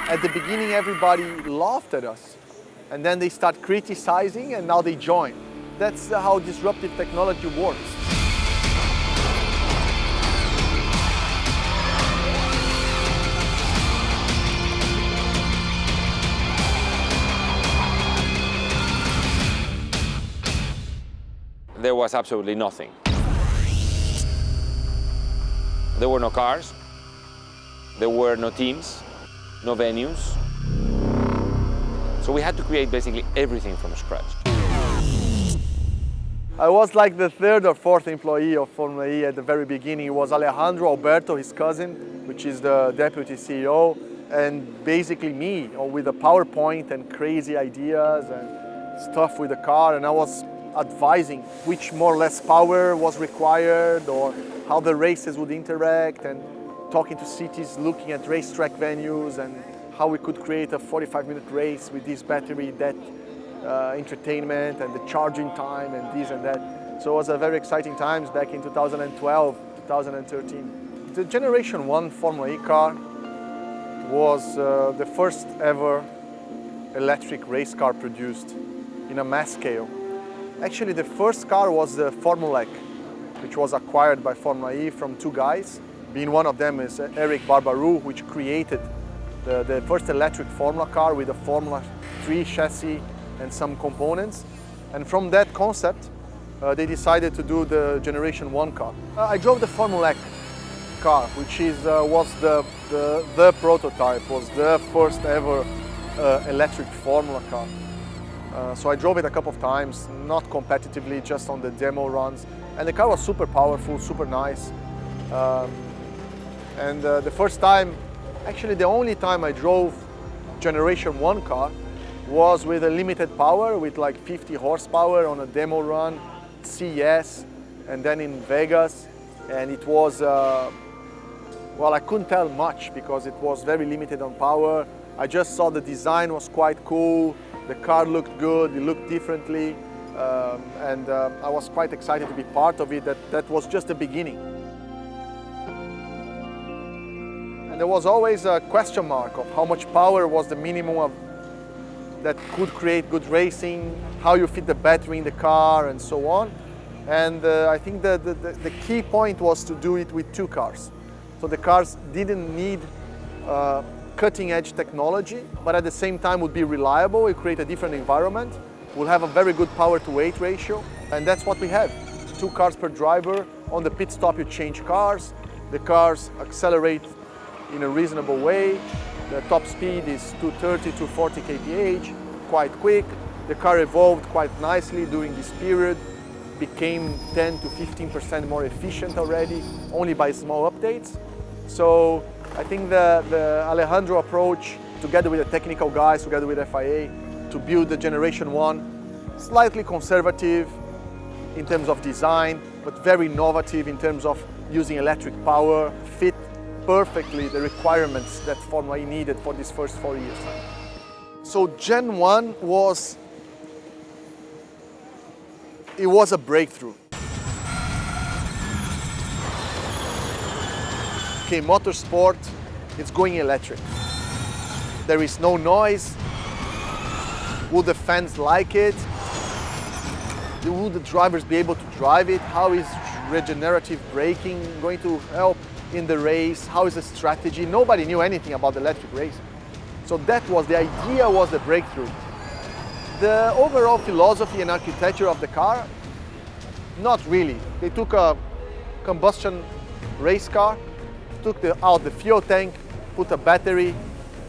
At the beginning, everybody laughed at us. And then they start criticizing, and now they join. That's how disruptive technology works. There was absolutely nothing. There were no cars, there were no teams, no venues. So we had to create basically everything from scratch. I was like the third or fourth employee of Formula E at the very beginning. It was Alejandro Alberto, his cousin, which is the deputy CEO, and basically me, with a PowerPoint and crazy ideas and stuff with the car. And I was advising which more or less power was required or how the races would interact, and talking to cities, looking at racetrack venues and how we could create a 45-minute race with this battery, that entertainment and the charging time and this and that. So it was a very exciting times back in 2012, 2013. The Generation 1 Formula E car was the first ever electric race car produced in a mass scale. Actually, the first car was the Formula E, which was acquired by Formula E from two guys. Being one of them is Eric Barbaroux, which created the first electric Formula car with a Formula 3 chassis and some components. And from that concept, they decided to do the Generation 1 car. I drove the Formula E car, which was the prototype, was the first ever electric Formula car. So I drove it a couple of times, not competitively, just on the demo runs. And the car was super powerful, super nice. And the first time, actually the only time I drove Generation 1 car was with a limited power, with like 50 horsepower on a demo run, CES, and then in Vegas. And it was, well, I couldn't tell much because it was very limited on power. I just saw the design was quite cool. The car looked good, it looked differently, and I was quite excited to be part of it. That was just the beginning. And there was always a question mark of how much power was the minimum that could create good racing, how you fit the battery in the car, and so on. And I think the key point was to do it with two cars. So the cars didn't need cutting-edge technology, but at the same time would be reliable. It create a different environment. We'll have a very good power-to-weight ratio, and that's what we have. 2 cars per driver. On the pit stop, you change cars. The cars accelerate in a reasonable way. The top speed is 230, 240 kph, quite quick. The car evolved quite nicely during this period, became 10 to 15% more efficient already, only by small updates. So I think the Alejandro approach, together with the technical guys, together with FIA, to build the Generation 1, slightly conservative in terms of design, but very innovative in terms of using electric power, fit perfectly the requirements that Formula E needed for these first 4 years. So Gen 1 was a breakthrough. Okay, Motorsport, it's going electric. There is no noise. Will the fans like it? Will the drivers be able to drive it? How is regenerative braking going to help in the race? How is the strategy? Nobody knew anything about the electric race. So that was, the idea was the breakthrough. The overall philosophy and architecture of the car, not really. They took a combustion race car, took out the fuel tank, put a battery,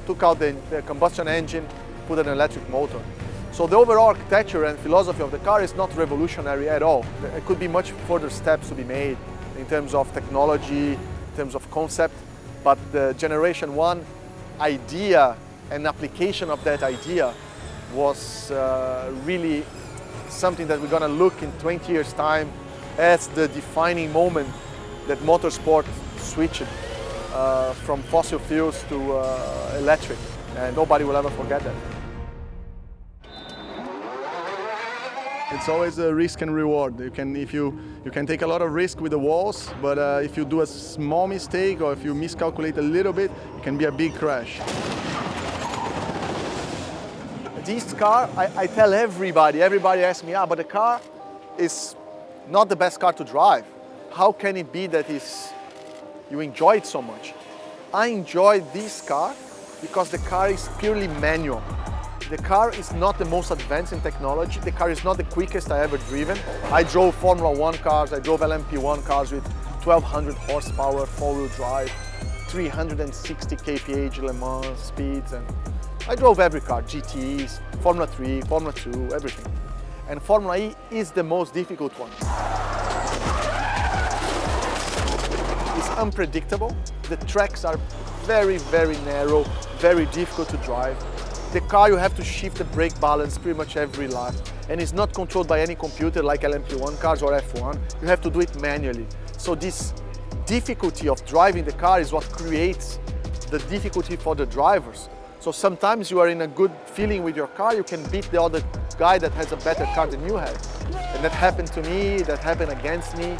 took out the combustion engine, put an electric motor. So the overall architecture and philosophy of the car is not revolutionary at all. There could be much further steps to be made in terms of technology, in terms of concept, but the Generation 1 idea and application of that idea was really something that we're going to look in 20 years' time as the defining moment that motorsport switched from fossil fuels to electric, and nobody will ever forget that. It's always a risk and reward. You can take a lot of risk with the walls, but if you do a small mistake or if you miscalculate a little bit, it can be a big crash. This car, I tell everybody asks me, but the car is not the best car to drive. How can it be that you enjoy it so much? I enjoy this car because the car is purely manual. The car is not the most advanced in technology. The car is not the quickest I ever driven. I drove Formula 1 cars, I drove LMP1 cars with 1200 horsepower, four-wheel drive, 360 kph Le Mans speeds, and I drove every car, GTs, Formula 3, Formula 2, everything. And Formula E is the most difficult one. It's unpredictable. The tracks are very, very narrow, very difficult to drive. The car, you have to shift the brake balance pretty much every lap, and it's not controlled by any computer like LMP1 cars or F1. You have to do it manually. So this difficulty of driving the car is what creates the difficulty for the drivers. So sometimes you are in a good feeling with your car, you can beat the other guy that has a better car than you have. And that happened to me, that happened against me.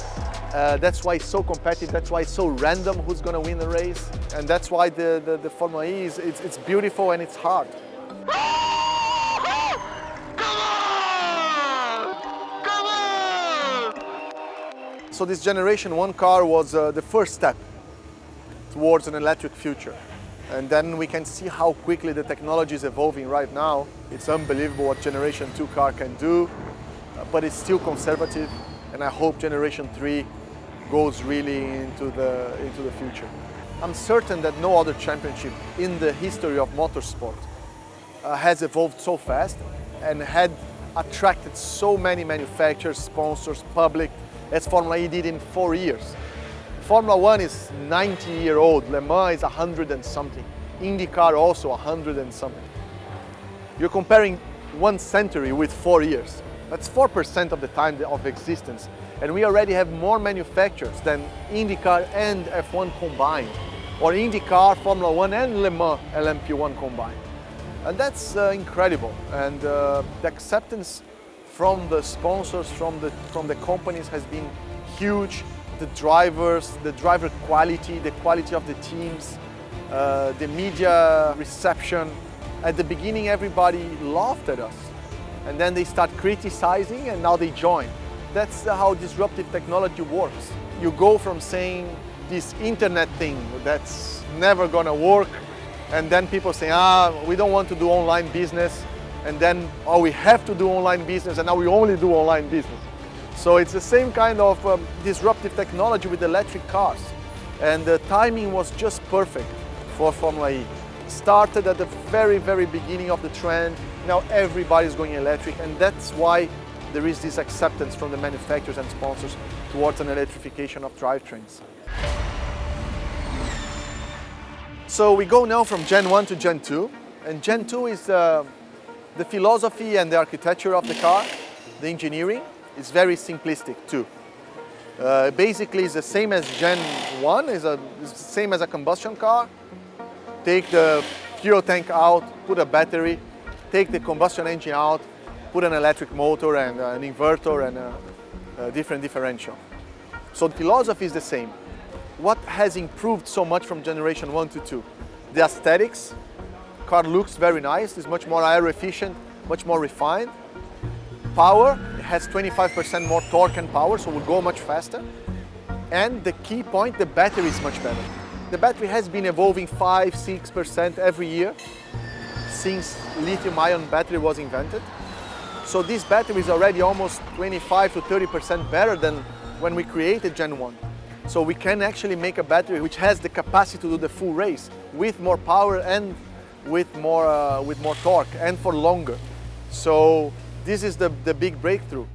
That's why it's so competitive, that's why it's so random who's gonna win the race. And that's why the Formula E it's beautiful and it's hard. So this Generation 1 car was the first step towards an electric future. And then we can see how quickly the technology is evolving right now. It's unbelievable what Generation 2 car can do, but it's still conservative. And I hope Generation 3 goes really into the future. I'm certain that no other championship in the history of motorsport has evolved so fast and had attracted so many manufacturers, sponsors, public, as Formula E did in 4 years. Formula 1 is 90-year-old, Le Mans is 100 and something, IndyCar also 100 and something. You're comparing 1 century with 4 years. That's 4% of the time of existence. And we already have more manufacturers than IndyCar and F1 combined, or IndyCar, Formula 1 and Le Mans LMP1 combined. And that's incredible. And the acceptance from the sponsors, from the companies has been huge. The drivers, the driver quality, the quality of the teams, the media reception. At the beginning, everybody laughed at us. And then they start criticizing and now they join. That's how disruptive technology works. You go from saying this internet thing that's never gonna work, and then people say, we don't want to do online business, and then, we have to do online business, and now we only do online business. So it's the same kind of disruptive technology with electric cars. And the timing was just perfect for Formula E. Started at the very, very beginning of the trend. Now everybody's going electric, and that's why there is this acceptance from the manufacturers and sponsors towards an electrification of drivetrains. So we go now from Gen 1 to Gen 2, and Gen 2 is the philosophy and the architecture of the car, the engineering. It's very simplistic too. Basically, it's the same as Gen 1, it's the same as a combustion car. Take the fuel tank out, put a battery, take the combustion engine out, put an electric motor and an inverter and a different differential. So the philosophy is the same. What has improved so much from Generation 1 to 2? The aesthetics. Car looks very nice, it's much more aero efficient, much more refined. Power, it has 25% more torque and power, so we'll go much faster. And the key point, the battery is much better. The battery has been evolving 5–6% every year since lithium-ion battery was invented. So this battery is already almost 25 to 30% better than when we created Gen 1. So we can actually make a battery which has the capacity to do the full race with more power and with more torque and for longer. So this is the big breakthrough.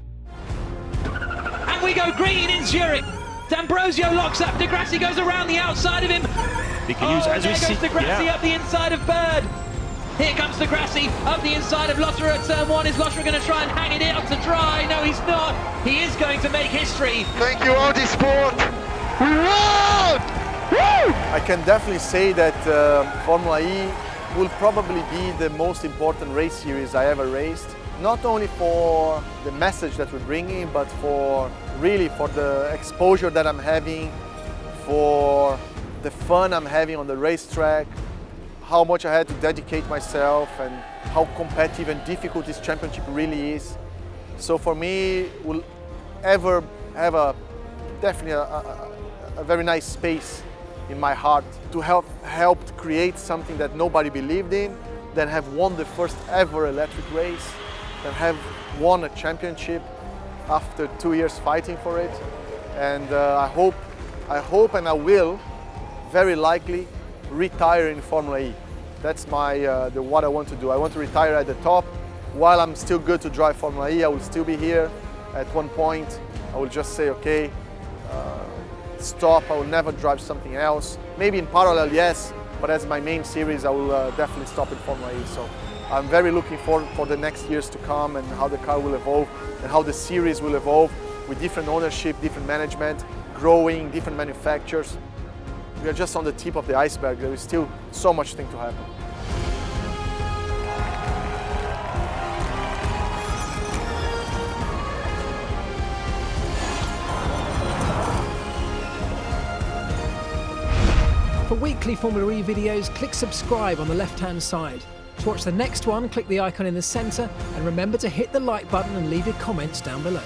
And we go green in Zurich. D'Ambrosio locks up, Di Grassi goes around the outside of him. They can use, as we see, Di Grassi up the inside of Bird. Here comes Di Grassi up the inside of Lotterer at turn 1. Is Lotterer going to try and hang it up to dry? No, he's not. He is going to make history. Thank you, Audi Sport. We won! Woo! I can definitely say that Formula E will probably be the most important race series I ever raced. Not only for the message that we're bringing, but for the exposure that I'm having, for the fun I'm having on the racetrack. how much I had to dedicate myself and how competitive and difficult this championship really is. So for me, will ever have definitely a very nice space in my heart to help create something that nobody believed in, then have won the first ever electric race, then have won a championship after 2 years fighting for it. And I hope and I will very likely retire in Formula E. That's what I want to do. I want to retire at the top. While I'm still good to drive Formula E, I will still be here. At one point, I will just say, okay, stop, I will never drive something else. Maybe in parallel, yes, but as my main series, I will definitely stop in Formula E. So I'm very looking forward for the next years to come and how the car will evolve and how the series will evolve with different ownership, different management, growing, different manufacturers. We are just on the tip of the iceberg. There is still so much thing to happen. For weekly Formula E videos, click subscribe on the left-hand side. To watch the next one, click the icon in the centre and remember to hit the like button and leave your comments down below.